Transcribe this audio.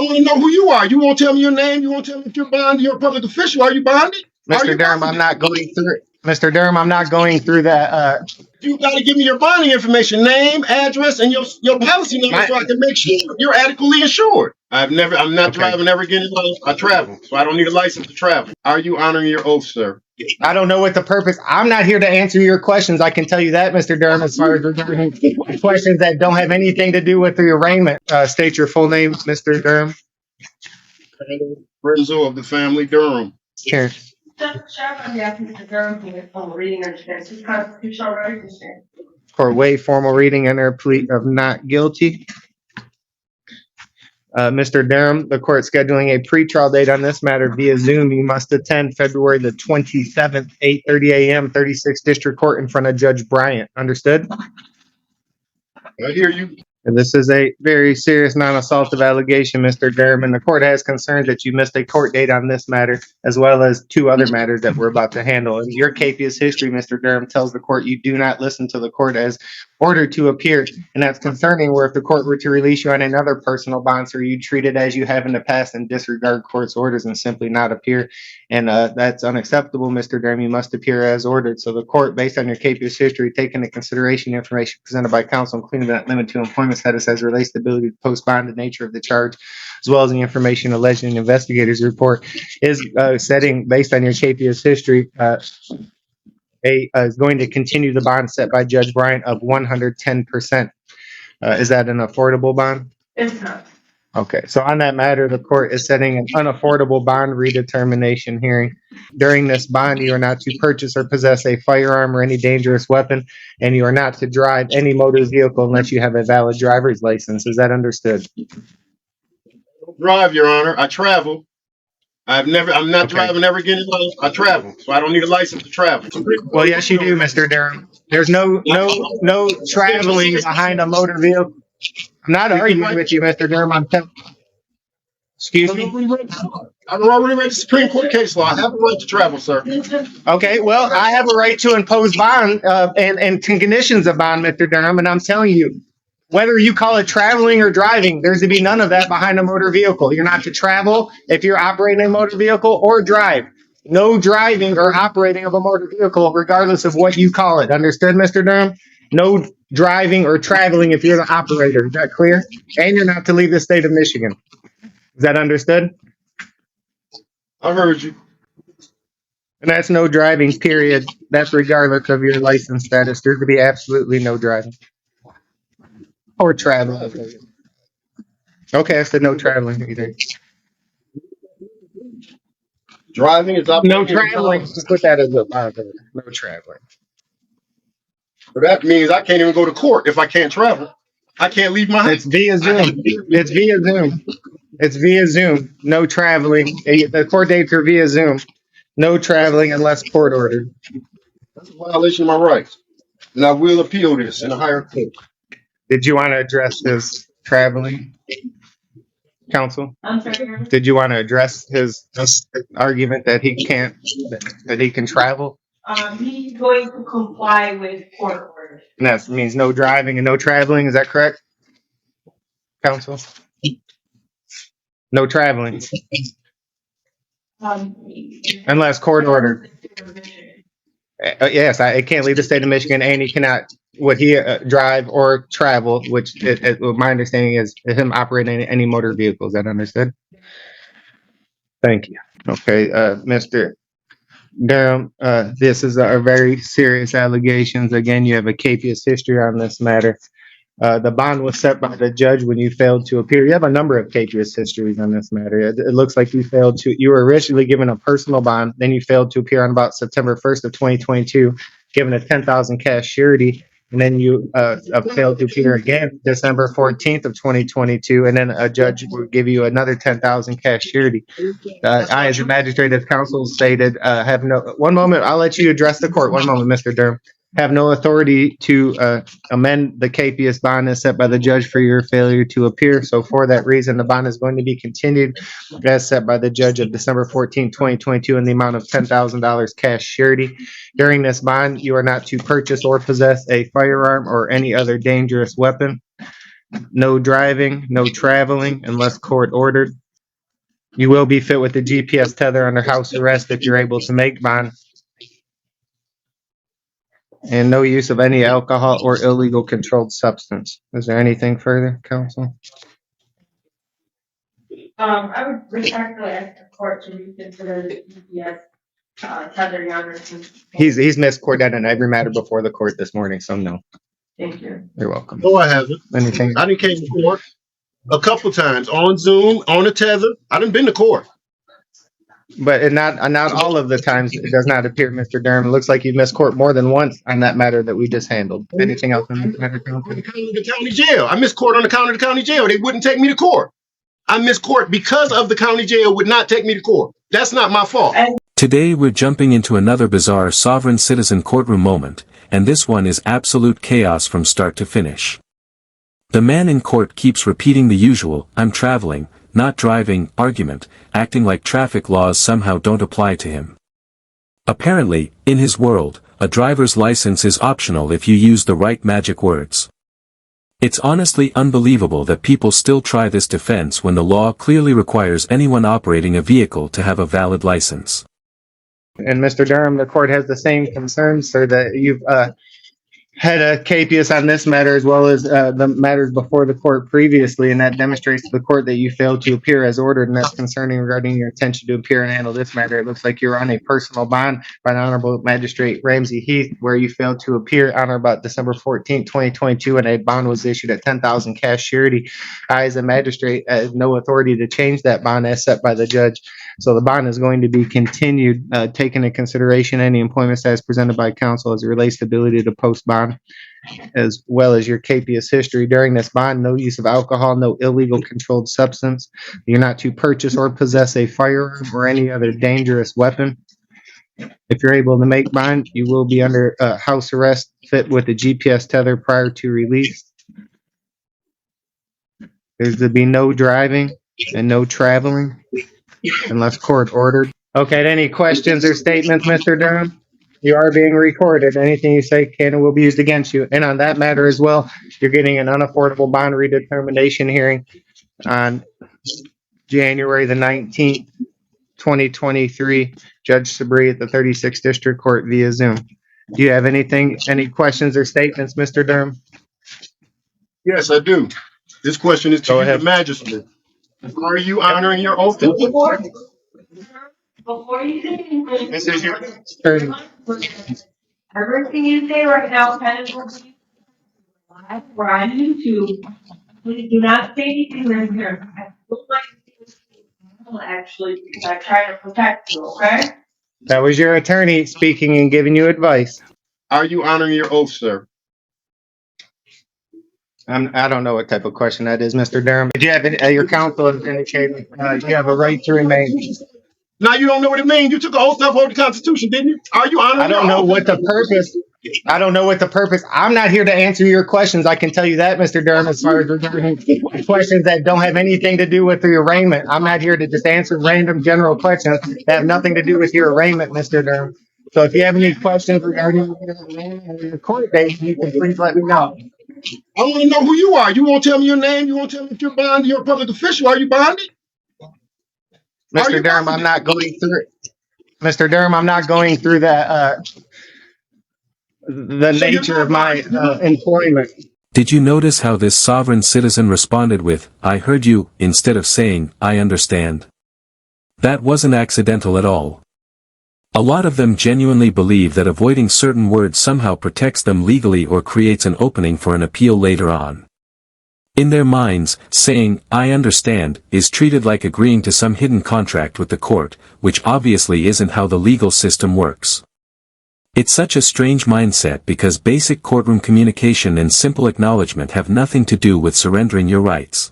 want to know who you are. You won't tell me your name. You won't tell me if you're bonded. You're a public official. Are you bonded? Mr. Durham, I'm not going through it. Mr. Durham, I'm not going through that. You got to give me your bonding information, name, address, and your policy number so I can make sure you're adequately insured. I'm not driving ever again in life. I travel, so I don't need a license to travel. Are you honoring your oath, sir? I don't know what the purpose. I'm not here to answer your questions. I can tell you that, Mr. Durham, as far as regarding questions that don't have anything to do with the arraignment. State your full name, Mr. Durham. Renzo of the family Durham. Here. For waive formal reading under a plea of not guilty. Mr. Durham, the court scheduling a pretrial date on this matter via Zoom. You must attend February the 27th, 8:30 a.m., 36th District Court in front of Judge Bryant. Understood? I hear you. And this is a very serious non-assaultive allegation, Mr. Durham, and the court has concerns that you missed a court date on this matter, as well as two other matters that we're about to handle. And your capious history, Mr. Durham, tells the court you do not listen to the court as ordered to appear, and that's concerning where if the court were to release you on another personal bond, sir, you treat it as you have in the past and disregard court's orders and simply not appear. And that's unacceptable, Mr. Durham. You must appear as ordered. So the court, based on your capious history, taking into consideration information presented by counsel, including that limit to employment status as relates to the ability to post bond, the nature of the charge, as well as the information alleged in the investigator's report, is setting, based on your capious history, is going to continue the bond set by Judge Bryant of 110%. Is that an affordable bond? It's not. Okay, so on that matter, the court is setting an unaffordable bond redetermination hearing. During this bond, you are not to purchase or possess a firearm or any dangerous weapon, and you are not to drive any motor vehicle unless you have a valid driver's license. Is that understood? Drive, Your Honor. I travel. I'm not driving ever again in life. I travel, so I don't need a license to travel. Well, yes, you do, Mr. Durham. There's no traveling behind a motor vehicle. I'm not arguing with you, Mr. Durham. Excuse me? I've already read the Supreme Court case law. I have a right to travel, sir. Okay, well, I have a right to impose bond and conditions of bond, Mr. Durham, and I'm telling you, whether you call it traveling or driving, there's to be none of that behind a motor vehicle. You're not to travel if you're operating a motor vehicle or drive. No driving or operating of a motor vehicle, regardless of what you call it. Understood, Mr. Durham? No driving or traveling if you're the operator. Is that clear? And you're not to leave the state of Michigan. Is that understood? I heard you. And that's no driving, period. That's regardless of your license status. There's to be absolutely no driving. Or traveling. Okay, I said no traveling either. Driving is up. No traveling. Just put that as a no traveling. So that means I can't even go to court if I can't travel. I can't leave my house. It's via Zoom. It's via Zoom. It's via Zoom. No traveling. The court dates are via Zoom. No traveling unless court ordered. That's a violation of my rights. And I will appeal this in a higher court. Did you want to address his traveling, counsel? I'm sorry. Did you want to address his argument that he can't, that he can travel? He's going to comply with court orders. And that means no driving and no traveling. Is that correct, counsel? No traveling unless court ordered. Yes, I can't leave the state of Michigan, and he cannot drive or travel, which my understanding is him operating any motor vehicle. Is that understood? Thank you. Okay, Mr. Durham, this is a very serious allegations. Again, you have a capious history on this matter. The bond was set by the judge when you failed to appear. You have a number of capious histories on this matter. It looks like you were originally given a personal bond, then you failed to appear on about September 1st of 2022, given a $10,000 cash surety, and then you failed to appear again December 14th of 2022, and then a judge will give you another $10,000 cash surety. I, as a magistrate, as counsel stated, have no. One moment, I'll let you address the court. One moment, Mr. Durham. Have no authority to amend the capious bond as set by the judge for your failure to appear. So for that reason, the bond is going to be continued as set by the judge of December 14, 2022 in the amount of $10,000 cash surety. During this bond, you are not to purchase or possess a firearm or any other dangerous weapon. no driving, no traveling unless court ordered. You will be fit with the GPS tether under house arrest if you're able to make bond. And no use of any alcohol or illegal controlled substance. Is there anything further, counsel? I would respectfully ask the court to reconsider the GPS tether, Your Honor. He's missed court in every matter before the court this morning, so no. Thank you. You're welcome. No, I haven't. Anything? I done came to court a couple times on Zoom, on a tether. I done been to court. But not all of the times it does not appear, Mr. Durham. It looks like you missed court more than once on that matter that we just handled. Anything else on this matter, On counsel? the count of the county jail. I missed court on account of the county jail. They wouldn't take me to court. I missed court because of the county jail would not take me to court. That's not my fault. Today we're jumping into another bizarre sovereign citizen courtroom moment, and this one is absolute chaos from start to finish. The man in court keeps repeating the usual, "I'm traveling, not driving," argument, acting like traffic laws somehow don't apply to him. Apparently, in his world, a driver's license is optional if you use the right magic words. It's honestly unbelievable that people still try this defense when the law clearly requires anyone operating a vehicle to have a valid license. And Mr. Durham, the court has the same concerns, sir, that you've had a capias on this matter as well as the matters before the court previously, and that demonstrates to the court that you failed to appear as ordered, and that's concerning regarding your intention to appear and handle this matter. It looks like you're on a personal bond by the Honorable Magistrate Ramsey Heath, where you failed to appear on or about December 14th, 2022, and a bond was issued at 10,000 cash surety. I, as a magistrate, have no authority to change that bond as set by the judge. So the bond is going to be continued, taking into consideration any employment status presented by counsel as it relates to ability to post bond, as well as your capias history. During this bond, no use of alcohol, no illegal controlled substance. You're not to purchase or possess a firearm or any other dangerous weapon. If you're able to make bond, you will be under house arrest, fit with the GPS tether prior to release. There's to be no driving and no traveling unless court ordered. Okay, any questions or statements, Mr. Durham? You are being recorded. Anything you say can and will be used against you. And on that matter as well, you're getting an unaffordable bond redetermination hearing on January the 19th, 2023. Judge Sabri at the 36th District Court via Zoom. Do you have any questions or statements, Mr. Durham? Yes, I do. This question is to Go you, ahead. the magistrate. Are you honoring your oath to the court? Before you say anything. This is your turn. Everything you say right now kind of will be live. We're on YouTube. Please do not say anything right here. I don't like to actually, because I try to protect you, okay? That was your attorney speaking and giving you advice. Are you honoring your oath, sir? I don't know what type of question that is, Mr. Durham. Did you have your counsel has indicated you have a right to remain? Now you don't know what it means. You took an oath to uphold the Constitution, didn't you? Are you honoring I don't your know oath? what the purpose. I don't know what the purpose. I'm not here to answer your questions. I can tell you that, Mr. Durham, as far as regarding questions that don't have anything to do with the arraignment. I'm not here to just answer random general questions that have nothing to do with your arraignment, Mr. Durham. So if you have any questions regarding your arraignment or your court date, you can please let me know. I want to know who you are. You won't tell me your name. You won't tell me if you're bonded. You're a public official. Are you bonded? Mr. Durham, I'm not going through it. Mr. Durham, I'm not going through that, the nature of my employment. Did you notice how this sovereign citizen responded with, "I heard you," instead of saying, "I understand"? That wasn't accidental at all. A lot of them genuinely believe that avoiding certain words somehow protects them legally or creates an opening for an appeal later on. In their minds, saying, "I understand," is treated like agreeing to some hidden contract with the court, which obviously isn't how the legal system works. It's such a strange mindset because basic courtroom communication and simple acknowledgement have nothing to do with surrendering your rights.